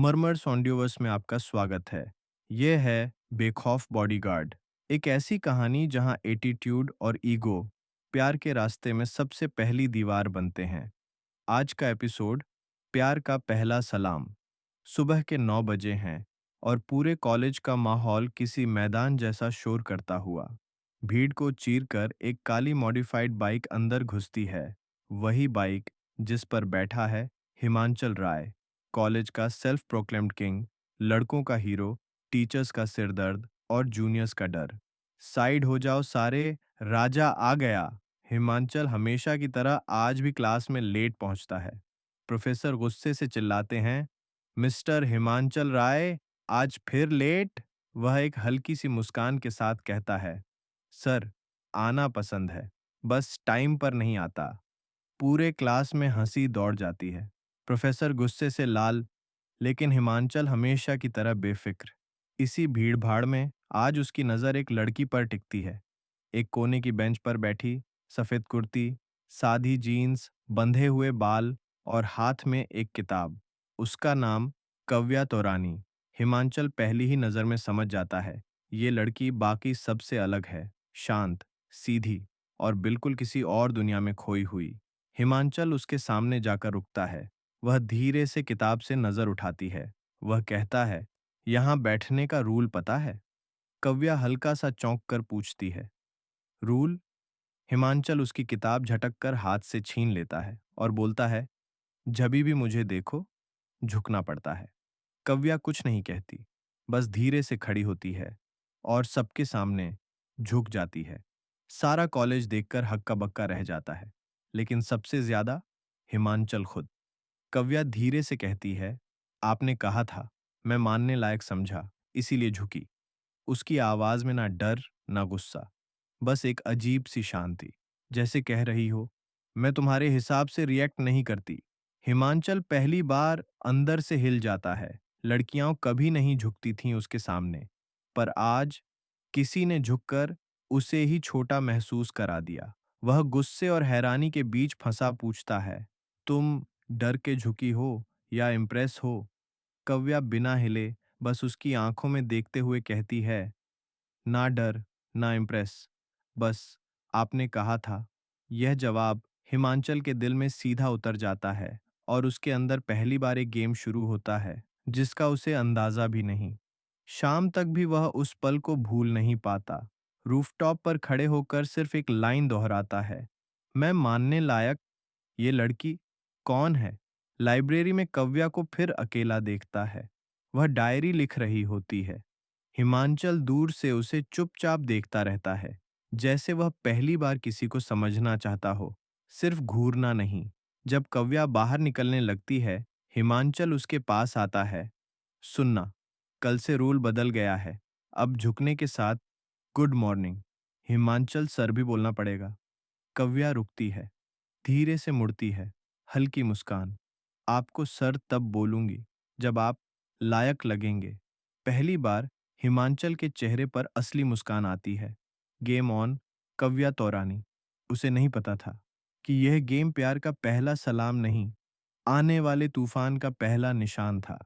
मरमर सॉन्डियोवर्स में आपका स्वागत है। यह है बेखौफ बॉडीगार्ड, एक ऐसी कहानी जहां एटीट्यूड और ईगो प्यार के रास्ते में सबसे पहली दीवार बनते हैं। आज का एपिसोड प्यार का पहला सलाम। सुबह के 9 बजे हैं और पूरे कॉलेज का माहौल किसी मैदान जैसा शोर करता हुआ। भीड़ को चीरकर एक काली मॉडिफाइड बाइक अंदर घुसती है। वही बाइक जिस पर बैठा है हिमांचल राय, कॉलेज का सेल्फ प्रोक्लेम्ड किंग, लड़कों का हीरो, टीचर्स का सिरदर्द और जूनियर्स का डर। साइड हो जाओ सारे, राजा आ गया। हिमांचल हमेशा की तरह आज भी क्लास में लेट पहुंचता है। प्रोफेसर गुस्से से चिल्लाते हैं, मिस्टर हिमांचल राय, आज फिर लेट। वह एक हल्की सी मुस्कान के साथ कहता है, सर, आना पसंद है, बस टाइम पर नहीं आता। पूरे क्लास में हंसी दौड़ जाती है। प्रोफेसर गुस्से से लाल, लेकिन हिमांचल हमेशा की तरह बेफिक्र। इसी भीड़-भाड़ में आज उसकी नज़र एक लड़की पर टिकती है। एक कोने की बेंच पर बैठी, सफ़ेद कुर्ती, सादी जीन्स, बंधे हुए बाल और हाथ में एक किताब। उसका नाम कव्या तोरानी। हिमांचल पहली ही नज़र में समझ जाता है, ये लड़की बाकी सबसे अलग है, शांत, सीधी और बिल्कुल किसी और दुनिया में खोई हुई। हिमांचल उसके सामने जाकर रुकता है। वह धीरे से किताब से नज़र उठाती है। वह कहता है, यहाँ बैठने का रूल पता है? कव्या हल्का सा चौंक कर पूछती है, रूल? हिमांचल उसकी किताब झटक कर हाथ से छीन लेता है और बोलता है, जभी भी मुझे देखो, झुकना पड़ता है। कव्या कुछ नहीं कहती, बस धीरे से खड़ी होती है और सबके सामने झुक जाती है। सारा कॉलेज देखकर हक्का बक्का रह जाता है, लेकिन सबसे ज्यादा हिमांचल खुद। कव्या धीरे से कहती है, आपने कहा था, मैं मानने लायक समझा, इसीलिए झुकी। उसकी आवाज में ना डर, ना गुस्सा, बस एक अजीब सी शांति, जैसे कह रही हो, मैं तुम्हारे हिसाब से रिएक्ट नहीं करती। हिमांचल पहली बार अंदर से हिल जाता है। लड़कियां कभी नहीं झुकती थीं उसके सामने, पर आज किसी ने झुककर उसे ही छोटा महसूस करा दिया। वह गुस्से और हैरानी के बीच फंसा पूछता है, तुम डर के झुकी हो या इम्प्रेस हो? कव्या बिना हिले, बस उसकी आंखों में देखते हुए कहती है, ना डर, ना इम्प्रेस, बस आपने कहा था। यह जवाब हिमांचल के दिल में सीधा उतर जाता है और उसके अंदर पहली बार एक गेम शुरू होता है जिसका उसे अंदाजा भी नहीं। शाम तक भी वह उस पल को भूल नहीं पाता। रूफटॉप पर खड़े होकर सिर्फ एक लाइन दोहराता है, मैं मानने लायक। ये लड़की कौन है? लाइब्रेरी में कव्या को फिर अकेला देखता है। वह डायरी लिख रही होती है। हिमांचल दूर से उसे चुपचाप देखता रहता है, जैसे वह पहली बार किसी को समझना चाहता हो, सिर्फ घूरना नहीं। जब कव्या बाहर निकलने लगती है, हिमांचल उसके पास आता है। सुनना, कल से रूल बदल गया है। अब झुकने के साथ गुड मॉर्निंग। हिमांचल सर भी बोलना पड़ेगा। कव्या रुकती है, धीरे से मुड़ती है, हल्की मुस्कान। आपको सर तब बोलूंगी जब आप लायक लगेंगे। पहली बार हिमांचल के चेहरे पर असली मुस्कान आती है। Game on. कव्या तौरानी। उसे नहीं पता था कि यह गेम प्यार का पहला सलाम नहीं, आने वाले तूफान का पहला निशान था।